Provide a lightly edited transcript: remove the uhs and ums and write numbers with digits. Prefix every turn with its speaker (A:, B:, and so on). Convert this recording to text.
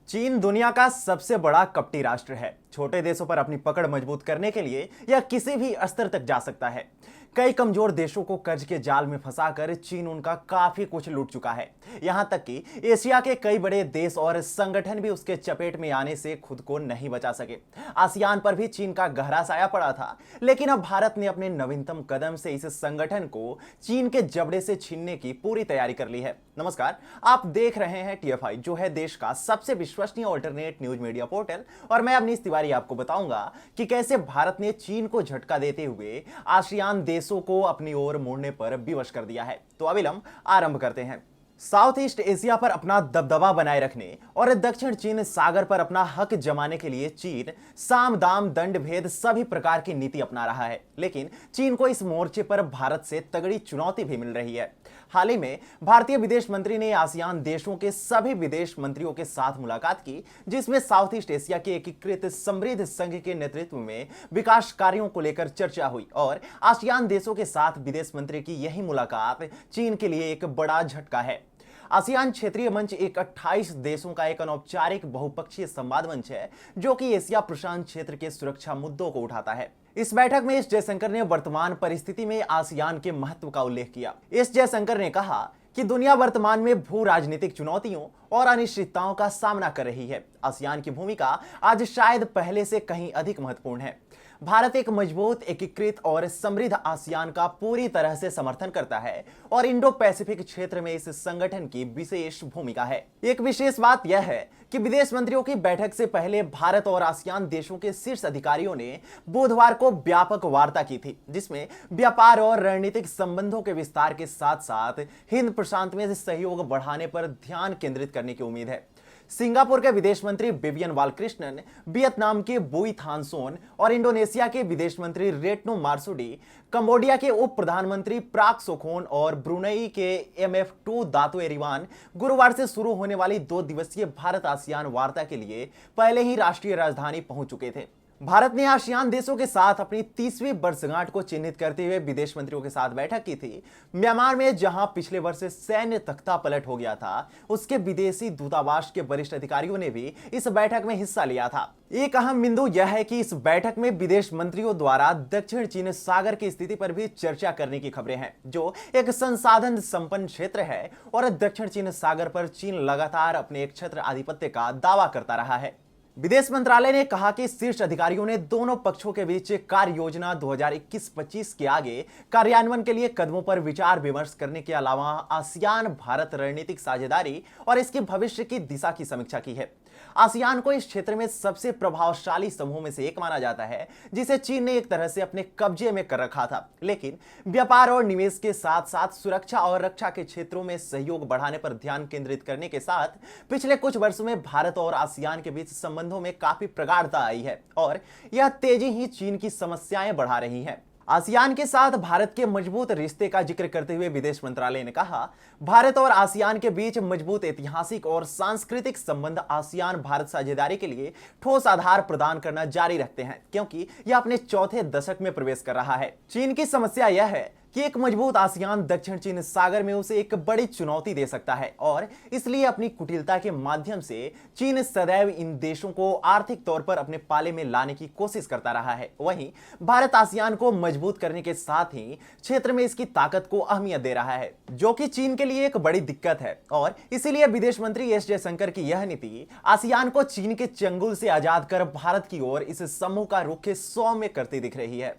A: चीन दुनिया का सबसे बड़ा कपटी राष्ट्र है। छोटे देशों पर अपनी पकड़ मजबूत करने के लिए यह किसी भी स्तर तक जा सकता है। कई कमजोर देशों को कर्ज के जाल में फंसाकर चीन उनका काफी कुछ लूट चुका है। यहां तक कि एशिया के कई बड़े देश और संगठन भी उसके चपेट में आने से खुद को नहीं बचा सके। आसियान पर भी चीन का गहरा साया पड़ा था, लेकिन अब भारत ने अपने नवीनतम कदम से इस संगठन को चीन के जबड़े से छीनने की पूरी तैयारी कर ली है। नमस्कार, आप देख रहे हैं टीएफआई, जो है देश का सबसे विश्वसनीय ऑल्टरनेट न्यूज मीडिया पोर्टल, और मैं अवनीश तिवारी आपको बताऊंगा कि कैसे भारत ने चीन को झटका देते हुए आसियान देशों को अपनी ओर मोड़ने पर विवश कर दिया है। तो अविलंब आरंभ करते हैं। साउथ ईस्ट एशिया पर अपना दबदबा बनाए रखने और दक्षिण चीन सागर पर अपना हक जमाने के लिए चीन साम दाम दंड भेद सभी प्रकार की नीति अपना रहा है, लेकिन चीन को इस मोर्चे पर भारत से तगड़ी चुनौती भी मिल रही है। हाल ही में भारतीय विदेश मंत्री ने आसियान देशों के सभी विदेश मंत्रियों के साथ मुलाकात की, जिसमें साउथ ईस्ट एशिया के एकीकृत समृद्ध संघ के नेतृत्व में विकास कार्यों को लेकर चर्चा हुई। और आसियान देशों के साथ विदेश मंत्री की यही मुलाकात चीन के लिए एक बड़ा झटका है। आसियान क्षेत्रीय मंच एक 28 देशों का एक अनौपचारिक बहुपक्षीय संवाद मंच है, जो कि एशिया प्रशांत क्षेत्र के सुरक्षा मुद्दों को उठाता है। इस बैठक में एस जयशंकर ने वर्तमान परिस्थिति में आसियान के महत्व का उल्लेख किया। एस जयशंकर ने कहा कि दुनिया वर्तमान में भू राजनीतिक चुनौतियों और अनिश्चितताओं का सामना कर रही है। आसियान की भूमिका आज शायद पहले से कहीं अधिक महत्वपूर्ण है। भारत एक मजबूत, एकीकृत और समृद्ध आसियान का पूरी तरह से समर्थन करता है और इंडो पैसिफिक क्षेत्र में इस संगठन की विशेष भूमिका है। एक विशेष बात यह है कि विदेश मंत्रियों की बैठक से पहले भारत और आसियान देशों के शीर्ष अधिकारियों ने बुधवार को व्यापक वार्ता की थी, जिसमें व्यापार और रणनीतिक संबंधों के विस्तार के साथ साथ हिंद प्रशांत में सहयोग बढ़ाने पर ध्यान केंद्रित करने की उम्मीद है। सिंगापुर के विदेश मंत्री विवियन वालकृष्णन, वियतनाम के बुई थान सोन और इंडोनेशिया के विदेश मंत्री रेटनो मार्सुडी, कंबोडिया के उप प्रधानमंत्री प्राक सोखोन और ब्रुनई के MF2 दातो एरिवान गुरुवार से शुरू होने वाली 2 दिवसीय भारत आसियान वार्ता के लिए पहले ही राष्ट्रीय राजधानी पहुंच चुके थे। भारत ने आसियान देशों के साथ अपनी 30वीं वर्षगांठ को चिन्हित करते हुए विदेश मंत्रियों के साथ बैठक की थी। म्यांमार में जहां पिछले वर्ष सैन्य तख्ता पलट हो गया था, उसके विदेशी दूतावास के वरिष्ठ अधिकारियों ने भी इस बैठक में हिस्सा लिया था। एक अहम बिंदु यह है कि इस बैठक में विदेश मंत्रियों द्वारा दक्षिण चीन सागर की स्थिति पर भी चर्चा करने की खबरें हैं, जो एक संसाधन संपन्न क्षेत्र है और दक्षिण चीन सागर पर चीन लगातार अपने एक छत्र आधिपत्य का दावा करता रहा है। विदेश मंत्रालय ने कहा कि शीर्ष अधिकारियों ने दोनों पक्षों के बीच कार्य योजना 2021-25 के आगे कार्यान्वयन के लिए कदमों पर विचार विमर्श करने के अलावा आसियान भारत रणनीतिक साझेदारी और इसके भविष्य की दिशा की समीक्षा की है। आसियान को इस क्षेत्र में सबसे प्रभावशाली समूह में से एक माना जाता है, जिसे चीन ने एक तरह से अपने कब्जे में कर रखा था, लेकिन व्यापार और निवेश के साथ साथ सुरक्षा और रक्षा के क्षेत्रों में सहयोग बढ़ाने पर ध्यान केंद्रित करने के साथ पिछले कुछ वर्षों में भारत और आसियान के बीच संबंधों में काफी प्रगाढ़ता आई है और यह तेजी ही चीन की समस्याएं बढ़ा रही है। आसियान के साथ भारत के मजबूत रिश्ते का जिक्र करते हुए विदेश मंत्रालय ने कहा, भारत और आसियान के बीच मजबूत ऐतिहासिक और सांस्कृतिक संबंध आसियान भारत साझेदारी के लिए ठोस आधार प्रदान करना जारी रखते हैं, क्योंकि यह अपने चौथे दशक में प्रवेश कर रहा है। चीन की समस्या यह है कि एक मजबूत आसियान दक्षिण चीन सागर में उसे एक बड़ी चुनौती दे सकता है और इसलिए अपनी कुटिलता के माध्यम से चीन सदैव इन देशों को आर्थिक तौर पर अपने पाले में लाने की कोशिश करता रहा है। वहीं भारत आसियान को मजबूत करने के साथ ही क्षेत्र में इसकी ताकत को अहमियत दे रहा है, जो कि चीन के लिए एक बड़ी दिक्कत है। और इसीलिए विदेश मंत्री एस जयशंकर की यह नीति आसियान को चीन के चंगुल से आजाद कर भारत की ओर इस समूह का रुख सौम्य करती दिख रही है।